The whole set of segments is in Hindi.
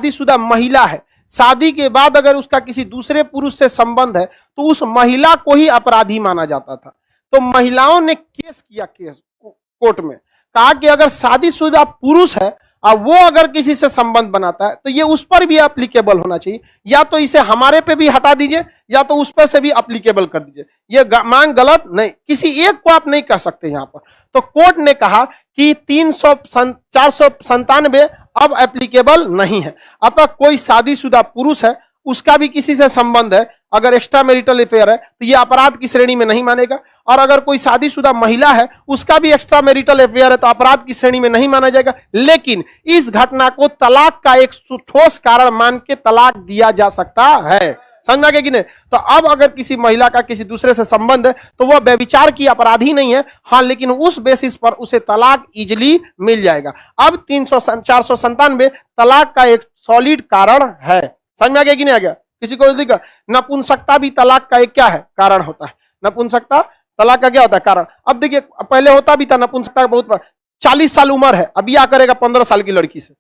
शादीशुदा महिला है, शादी के बाद अगर उसका किसी दूसरे पुरुष से संबंध है तो उस महिला को ही अपराधी माना जाता था। तो महिलाओं ने केस किया, केस कोर्ट में कहा कि अगर शादीशुदा पुरुष है और वो अगर किसी से संबंध बनाता है तो ये उस पर भी एप्लीकेबल होना चाहिए, या तो इसे हमारे पे भी हटा दीजिए या तो उस पर से भी एप्लीकेबल कर दीजिए। ये मांग गलत नहीं, किसी एक को आप नहीं कह सकते यहां पर। तो कोर्ट ने कहा कि 497 अब एप्लीकेबल नहीं है। अतः कोई शादीशुदा पुरुष है, उसका भी किसी से संबंध है, अगर एक्स्ट्रा मैरिटल अफेयर है तो यह अपराध की श्रेणी में नहीं मानेगा। और अगर कोई शादीशुदा महिला है, उसका भी एक्स्ट्रा मैरिटल अफेयर है तो अपराध की श्रेणी में नहीं माना जाएगा। लेकिन इस घटना को तलाक का एक ठोस कारण मान के तलाक दिया जा सकता है। समझ में आ गया कि नहीं? तो अब अगर किसी महिला का किसी दूसरे से संबंध है तो वह व्यभिचार की अपराधी नहीं है, हाँ, लेकिन उस बेसिस पर उसे तलाक इजिली मिल जाएगा। अब 497 तलाक का एक सॉलिड कारण है। समझ में आ गया कि नहीं आ गया? किसी को दिक्कत? नपुंसकता भी तलाक का एक क्या है? कारण होता है। नपुंसकता तलाक का क्या होता है? कारण। अब देखिए, पहले होता भी था नपुंसकता का बहुत 40 साल उम्र है, अब क्या करेगा 15 साल की लड़की से?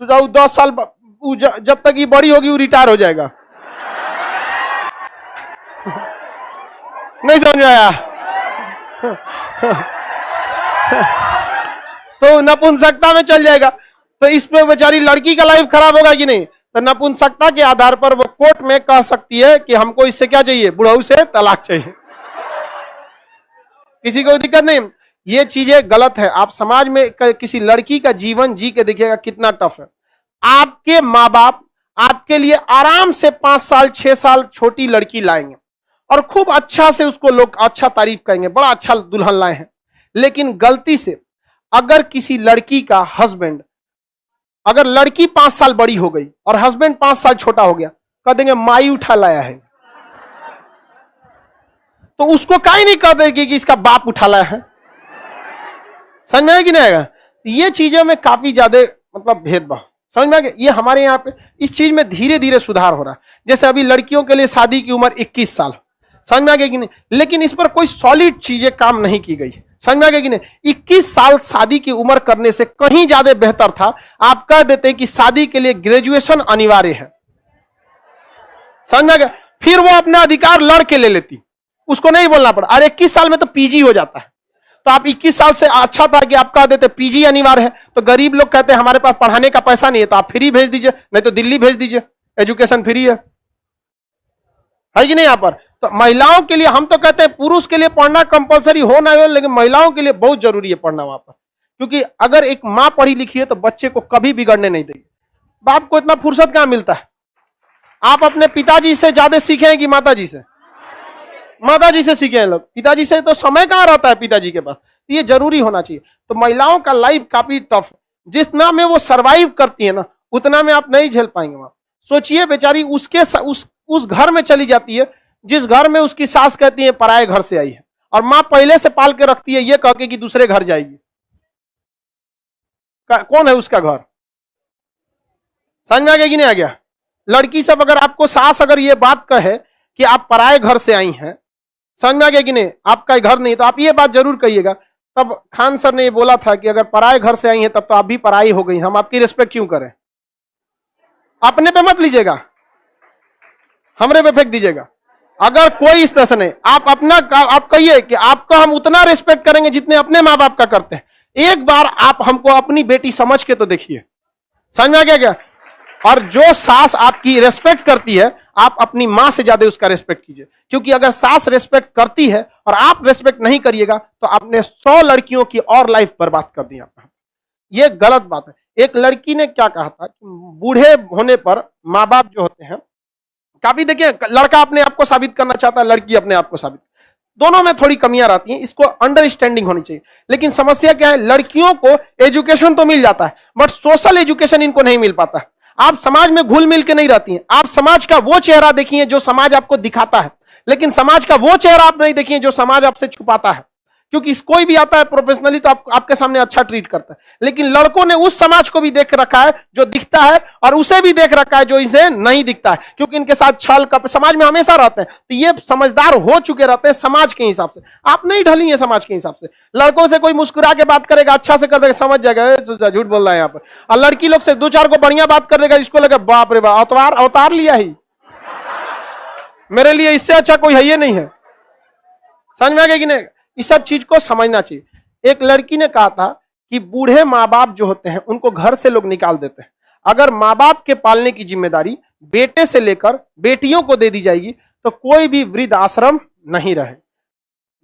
तो 10 साल जब तक ये बड़ी होगी वो रिटायर हो जाएगा। नहीं समझ में आया? तो नपुंसकता में चल जाएगा, तो इस पे बेचारी लड़की का लाइफ खराब होगा कि नहीं? तो नपुंसकता के आधार पर वो कोर्ट में कह सकती है कि हमको इससे क्या चाहिए? बुढ़ऊ से तलाक चाहिए। किसी को दिक्कत नहीं। ये चीजें गलत है। आप समाज में किसी लड़की का जीवन जी के देखिएगा कितना टफ है। आपके माँ बाप आपके लिए आराम से 5 साल 6 साल छोटी लड़की लाएंगे और खूब अच्छा से उसको लोग अच्छा तारीफ करेंगे, बड़ा अच्छा दुल्हन लाए हैं। लेकिन गलती से अगर किसी लड़की का हस्बैंड, अगर लड़की 5 साल बड़ी हो गई और हस्बैंड 5 साल छोटा हो गया, कह देंगे माई उठा लाया है। तो उसको काहे नहीं कह देगी कि इसका बाप उठा लाया है? समझ में आया कि नहीं आएगा? ये चीजों में काफी ज्यादा मतलब भेदभाव। समझ में आ गया? ये हमारे यहाँ पे इस चीज में धीरे धीरे सुधार हो रहा है। जैसे अभी लड़कियों के लिए शादी की उम्र 21 साल। समझ में आ गया कि नहीं? लेकिन इस पर कोई सॉलिड चीजें काम नहीं की गई। समझ में आ गया कि नहीं? 21 साल शादी की उम्र करने से कहीं ज्यादा बेहतर था आप कह देते कि शादी के लिए ग्रेजुएशन अनिवार्य है। समझ में आ गया? फिर वो अपना अधिकार लड़ के ले लेती, उसको नहीं बोलना पड़ा। अरे 21 साल में तो पीजी हो जाता है, तो आप 21 साल से अच्छा था कि आप कह देते पीजी अनिवार्य है। तो गरीब लोग कहते हैं हमारे पास पढ़ाने का पैसा नहीं है, तो आप फ्री भेज दीजिए, नहीं तो दिल्ली भेज दीजिए, एजुकेशन फ्री है कि नहीं? यहां पर तो महिलाओं के लिए हम तो कहते हैं पुरुष के लिए पढ़ना कंपलसरी हो ना हो, लेकिन महिलाओं के लिए बहुत जरूरी है पढ़ना वहां पर। क्योंकि अगर एक मां पढ़ी लिखी है तो बच्चे को कभी बिगड़ने नहीं देगी। बाप को इतना फुर्सत कहां मिलता है? आप अपने पिताजी से ज्यादा सीखे हैं कि माताजी से? माताजी से सीखे हैं लोग, पिताजी से तो समय कहां रहता है पिताजी के पास। ये जरूरी होना चाहिए। तो महिलाओं का लाइफ काफी टफ है। जितना में वो सरवाइव करती है ना, उतना में आप नहीं झेल पाएंगे वहां। सोचिए बेचारी उस घर में चली जाती है जिस घर में उसकी सास कहती है पराये घर से आई है, और मां पहले से पाल के रखती है ये कह के कि दूसरे घर जाएगी। कौन है उसका घर? समझ में आ गया कि नहीं आ गया? लड़की सब अगर आपको सास अगर ये बात कहे कि आप पराये घर से आई हैं, समझ में आ गया कि नहीं, आपका घर नहीं, तो आप ये बात जरूर कहिएगा। तब खान सर ने ये बोला था कि अगर पराये घर से आई हैं तब तो आप भी पराई हो गई, हम आपकी रिस्पेक्ट क्यों करें? अपने पे मत लीजिएगा, हमरे पे फेंक दीजिएगा। अगर कोई इस तरह से नहीं, आप अपना आप कहिए कि आपका हम उतना रिस्पेक्ट करेंगे जितने अपने माँ बाप का करते हैं। एक बार आप हमको अपनी बेटी समझ के तो देखिए। समझ में आ गया क्या? और जो सास आपकी रिस्पेक्ट करती है, आप अपनी मां से ज्यादा उसका रिस्पेक्ट कीजिए। क्योंकि अगर सास रिस्पेक्ट करती है और आप रिस्पेक्ट नहीं करिएगा तो आपने 100 लड़कियों की और लाइफ बर्बाद कर दी आपका। ये गलत बात है। एक लड़की ने क्या कहा था कि बूढ़े होने पर माँ बाप जो होते हैं, काफी देखिए लड़का अपने आप को साबित करना चाहता है, लड़की अपने आप को साबित, दोनों में थोड़ी कमियां रहती हैं, इसको अंडरस्टैंडिंग होनी चाहिए। लेकिन समस्या क्या है, लड़कियों को एजुकेशन तो मिल जाता है बट सोशल एजुकेशन इनको नहीं मिल पाता। आप समाज में घुल मिल के नहीं रहती हैं। आप समाज का वो चेहरा देखिए जो समाज आपको दिखाता है, लेकिन समाज का वो चेहरा आप नहीं देखिए जो समाज आपसे छुपाता है। क्योंकि कोई भी आता है प्रोफेशनली तो आपके सामने अच्छा ट्रीट करता है, लेकिन लड़कों ने उस समाज को भी देख रखा है जो दिखता है, और उसे भी देख रखा है जो इसे नहीं दिखता है, क्योंकि इनके साथ छल कपट समाज में हमेशा रहते हैं। तो ये समझदार हो चुके रहते हैं समाज के हिसाब से, आप नहीं ढली है समाज के हिसाब से। लड़कों से कोई मुस्कुरा के बात करेगा, अच्छा से कर देगा, समझ जाएगा झूठ बोल रहा है यहाँ पर। और लड़की लोग से 2-4 को बढ़िया बात कर देगा, इसको लगा बाप रे बाप अवतार लिया ही, मेरे लिए इससे अच्छा कोई है ये नहीं है। समझ में आ गया कि नहीं? इस सब चीज को समझना चाहिए। एक लड़की ने कहा था कि बूढ़े माँ बाप जो होते हैं उनको घर से लोग निकाल देते हैं, अगर माँ बाप के पालने की जिम्मेदारी बेटे से लेकर बेटियों को दे दी जाएगी तो कोई भी वृद्ध आश्रम नहीं रहे,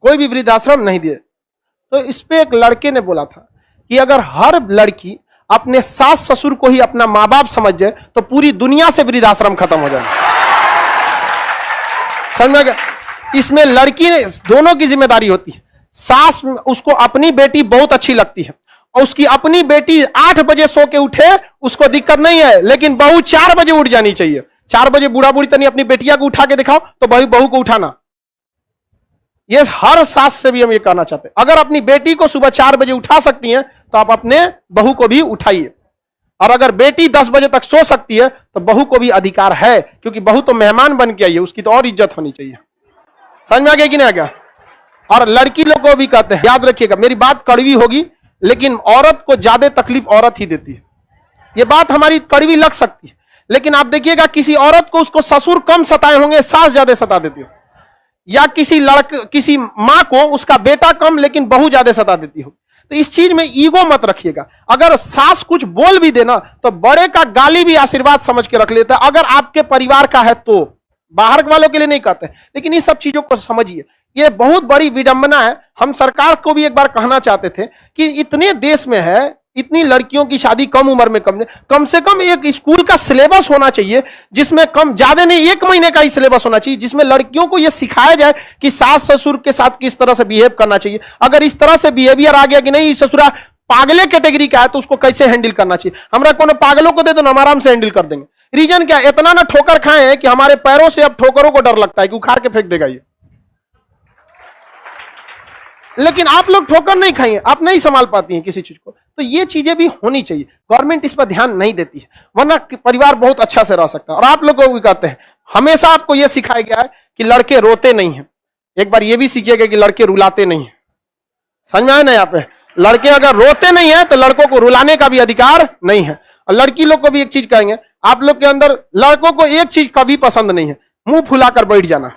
कोई भी वृद्ध आश्रम नहीं दिए। तो इस पे एक लड़के ने बोला था कि अगर हर लड़की अपने सास ससुर को ही अपना माँ बाप समझ जाए तो पूरी दुनिया से वृद्ध आश्रम खत्म हो जाए। समझ में? इसमें लड़की दोनों की जिम्मेदारी होती है। सास उसको अपनी बेटी बहुत अच्छी लगती है और उसकी अपनी बेटी 8 बजे सो के उठे उसको दिक्कत नहीं है, लेकिन बहू 4 बजे उठ जानी चाहिए। 4 बजे बूढ़ा बूढ़ी तनी अपनी बेटिया को उठा के दिखाओ तो बहू को उठाना। ये हर सास से भी हम ये कहना चाहते हैं, अगर अपनी बेटी को सुबह 4 बजे उठा सकती हैं तो आप अपने बहू को भी उठाइए। और अगर बेटी 10 बजे तक सो सकती है तो बहू को भी अधिकार है, क्योंकि बहू तो मेहमान बन के आई है, उसकी तो और इज्जत होनी चाहिए। समझ में आ गया कि नहीं आ गया? और लड़की लोग को भी कहते हैं, याद रखिएगा मेरी बात कड़वी होगी लेकिन औरत को ज्यादा तकलीफ औरत ही देती है। ये बात हमारी कड़वी लग सकती है, लेकिन आप देखिएगा किसी औरत को उसको ससुर कम सताए होंगे, सास ज्यादा सता देती हो, या किसी माँ को उसका बेटा कम लेकिन बहू ज्यादा सता देती हो। तो इस चीज में ईगो मत रखिएगा। अगर सास कुछ बोल भी देना तो बड़े का गाली भी आशीर्वाद समझ के रख लेता है, अगर आपके परिवार का है तो। बाहर वालों के लिए नहीं कहते, लेकिन इन सब चीजों को समझिए। ये बहुत बड़ी विडंबना है। हम सरकार को भी एक बार कहना चाहते थे कि इतने देश में है, इतनी लड़कियों की शादी कम उम्र में कम से कम एक स्कूल का सिलेबस होना चाहिए, जिसमें कम ज्यादा नहीं 1 महीने का ही सिलेबस होना चाहिए, जिसमें लड़कियों को यह सिखाया जाए कि सास ससुर के साथ किस तरह से बिहेव करना चाहिए। अगर इस तरह से बिहेवियर आ गया कि नहीं ससुरा पागले कैटेगरी का है तो उसको कैसे हैंडल करना चाहिए। हमरा कोनो पागलों को दे दो ना, हम आराम से हैंडल कर देंगे। रीजन क्या? इतना ना ठोकर खाए हैं कि हमारे पैरों से अब ठोकरों को डर लगता है कि उखाड़ के फेंक देगा ये। लेकिन आप लोग ठोकर नहीं खाएंगे, आप नहीं संभाल पाती हैं किसी चीज को। तो ये चीजें भी होनी चाहिए। गवर्नमेंट इस पर ध्यान नहीं देती है, वरना परिवार बहुत अच्छा से रह सकता है। और आप लोग को भी कहते हैं, हमेशा आपको यह सिखाया गया है कि लड़के रोते नहीं हैं। एक बार यह भी सीखिएगा कि लड़के रुलाते नहीं है। समझ में आया ना? यहाँ पे लड़के अगर रोते नहीं है तो लड़कों को रुलाने का भी अधिकार नहीं है। और लड़की लोग को भी एक चीज कहेंगे, आप लोग के अंदर लड़कों को एक चीज कभी पसंद नहीं है, मुंह फुलाकर बैठ जाना।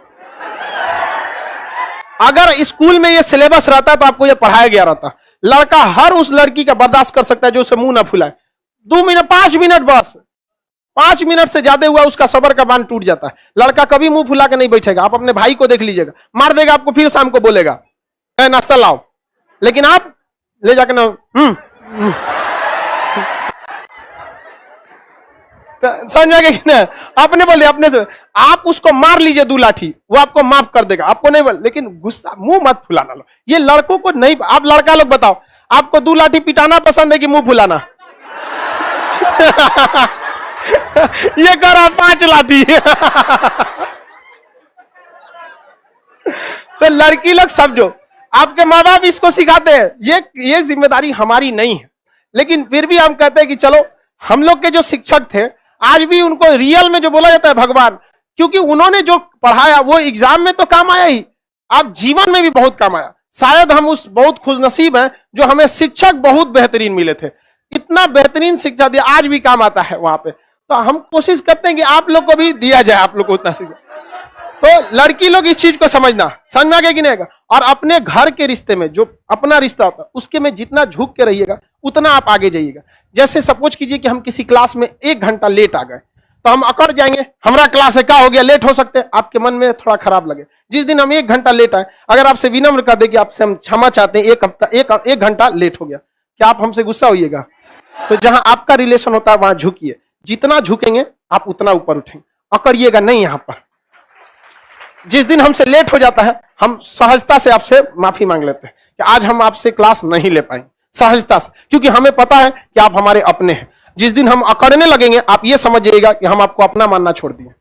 अगर स्कूल में ये सिलेबस रहता तो आपको ये पढ़ाया गया रहता। लड़का हर उस लड़की का बर्दाश्त कर सकता है जो उसे मुंह ना फुलाए। 2 मिनट 5 मिनट बस, 5 मिनट से ज्यादा हुआ उसका सबर का बांध टूट जाता है। लड़का कभी मुंह फुला के नहीं बैठेगा। आप अपने भाई को देख लीजिएगा, मार देगा आपको, फिर शाम को बोलेगा नाश्ता लाओ, लेकिन आप ले जाकर ना समझ में आ गया कि ना? अपने बोल दिया अपने से। आप उसको मार लीजिए 2 लाठी, वो आपको माफ कर देगा, आपको नहीं बोल, लेकिन गुस्सा मुंह मत फुलाना लो। ये लड़कों को नहीं। आप लड़का लोग बताओ, आपको 2 लाठी पिटाना पसंद है कि मुंह फुलाना? ये करा 5 लाठी। तो लड़की लोग समझो, आपके माँ बाप इसको सिखाते हैं, ये जिम्मेदारी हमारी नहीं है। लेकिन फिर भी हम कहते हैं कि चलो, हम लोग के जो शिक्षक थे आज भी उनको रियल में जो बोला जाता है भगवान, क्योंकि उन्होंने जो पढ़ाया वो एग्जाम में तो काम आया ही, आप जीवन में भी बहुत काम आया। शायद हम उस बहुत खुशनसीब हैं जो हमें शिक्षक बहुत बेहतरीन मिले थे, इतना बेहतरीन शिक्षा दिया, आज भी काम आता है वहां पे। तो हम कोशिश करते हैं कि आप लोग को भी दिया जाए, आप लोग को उतना सीखा। तो लड़की लोग इस चीज को समझ में आ गया कि नहीं? और अपने घर के रिश्ते में जो अपना रिश्ता होता है उसके में जितना झुक के रहिएगा उतना आप आगे जाइएगा। जैसे सपोज कीजिए कि हम किसी क्लास में 1 घंटा लेट आ गए तो हम अकड़ जाएंगे, हमारा क्लास है क्या हो गया, लेट हो सकते हैं, आपके मन में थोड़ा खराब लगे। जिस दिन हम 1 घंटा लेट आए, अगर आपसे विनम्र कर दे कि आपसे हम क्षमा चाहते हैं, 1 घंटा लेट हो गया, क्या आप हमसे गुस्सा होइएगा? तो जहां आपका रिलेशन होता है वहां झुकिए, जितना झुकेंगे आप उतना ऊपर उठेंगे, अकड़िएगा नहीं। यहां पर जिस दिन हमसे लेट हो जाता है हम सहजता से आपसे माफी मांग लेते हैं कि आज हम आपसे क्लास नहीं ले पाएंगे, सहजता से, क्योंकि हमें पता है कि आप हमारे अपने हैं। जिस दिन हम अकड़ने लगेंगे आप ये समझिएगा कि हम आपको अपना मानना छोड़ दिए।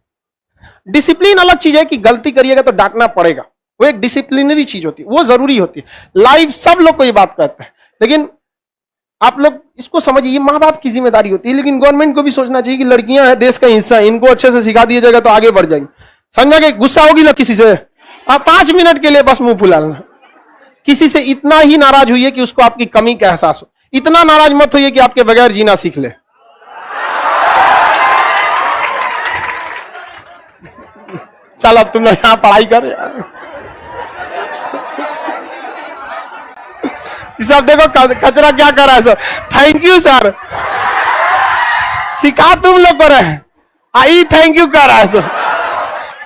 डिसिप्लिन अलग चीज है कि गलती करिएगा तो डांटना पड़ेगा, वो एक डिसिप्लिनरी चीज होती है, वो जरूरी होती है। लाइफ सब लोग को ये बात कहते हैं, लेकिन आप लोग इसको समझिए, ये माँ बाप की जिम्मेदारी होती है। लेकिन गवर्नमेंट को भी सोचना चाहिए कि लड़कियां हैं, देश का हिस्सा, इनको अच्छे से सिखा दिया जाएगा तो आगे बढ़ जाएंगे। समझा कि गुस्सा होगी ना किसी से, आप 5 मिनट के लिए बस मुंह फुला लेना। किसी से इतना ही नाराज हुई कि उसको आपकी कमी का एहसास हो, इतना नाराज मत होइए कि आपके बगैर जीना सीख ले। चल अब तुम लोग यहां पढ़ाई कर यार। सब देखो कचरा क्या कर रहा है सर, थैंक यू सर, सिखा तुम लोग को रहे, आई थैंक यू कर रहा है सर।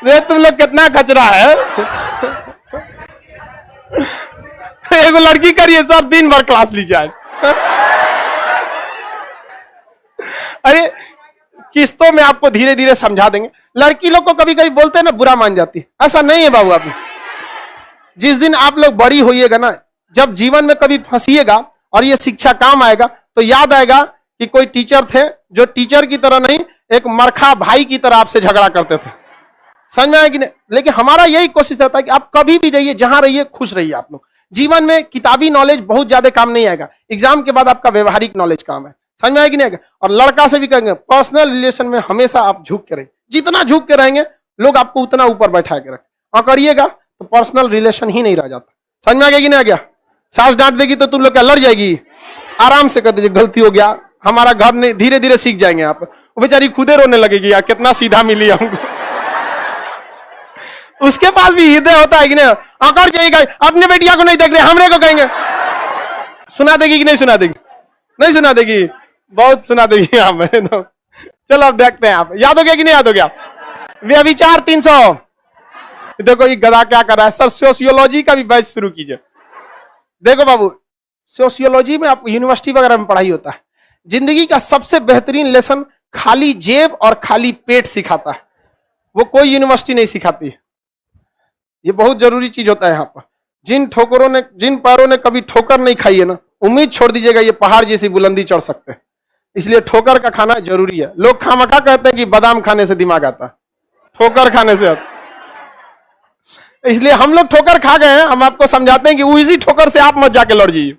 रे तुम लोग कितना कचरा है। एगो लड़की करिए सर, दिन भर क्लास लीजिए। अरे किस्तों में आपको धीरे धीरे समझा देंगे। लड़की लोग को कभी कभी बोलते हैं ना, बुरा मान जाती है, ऐसा नहीं है बाबू। आप जिस दिन आप लोग बड़ी होइएगा ना, जब जीवन में कभी फंसिएगा और ये शिक्षा काम आएगा, तो याद आएगा कि कोई टीचर थे जो टीचर की तरह नहीं, एक मरखा भाई की तरह आपसे झगड़ा करते थे। समझ में आया कि नहीं? लेकिन हमारा यही कोशिश रहता है कि आप कभी भी रहिए, जहां रहिए खुश रहिए। आप लोग जीवन में किताबी नॉलेज बहुत ज्यादा काम नहीं आएगा, एग्जाम के बाद आपका व्यवहारिक नॉलेज काम है। समझ में आया कि नहीं आएगा? और लड़का से भी कहेंगे, पर्सनल रिलेशन में हमेशा आप झुक के रहिए, जितना झुक के रहेंगे लोग आपको उतना ऊपर बैठा के रखें। अकड़िएगा तो पर्सनल रिलेशन ही नहीं रह जाता। समझ में आ गया कि नहीं आ गया? सास डांट देगी तो तुम लोग क्या लड़ जाएगी? आराम से कर दीजिए, गलती हो गया, हमारा घर नहीं, धीरे धीरे सीख जाएंगे आप। वो बेचारी खुदे रोने लगेगी, यार कितना सीधा मिली हमको। उसके पास भी हृदय होता है कि नहीं? अकड़ जाएगा, अपने बेटिया को नहीं देख रहे, हमरे को कहेंगे। सुना देगी कि नहीं सुना देगी? नहीं सुना देगी, बहुत सुना देगी आप। चलो अब देखते हैं, आप याद हो गया कि नहीं याद हो गया? व्यभिचार 300। देखो ये गधा क्या कर रहा है सर, सोशियोलॉजी का भी बैच शुरू कीजिए। देखो बाबू, सोशियोलॉजी में आप यूनिवर्सिटी वगैरह में पढ़ाई होता है, जिंदगी का सबसे बेहतरीन लेसन खाली जेब और खाली पेट सिखाता है, वो कोई यूनिवर्सिटी नहीं सिखाती है। ये बहुत जरूरी चीज होता है यहाँ पर। जिन पैरों ने कभी ठोकर नहीं खाई है ना, उम्मीद छोड़ दीजिएगा ये पहाड़ जैसी बुलंदी चढ़ सकते हैं। इसलिए ठोकर का खाना जरूरी है। लोग खामखा कहते हैं कि बादाम खाने से दिमाग आता है, ठोकर खाने से आता। इसलिए हम लोग ठोकर खा गए हैं, हम आपको समझाते हैं कि उसी ठोकर से आप मत जाके लड़ जाइए।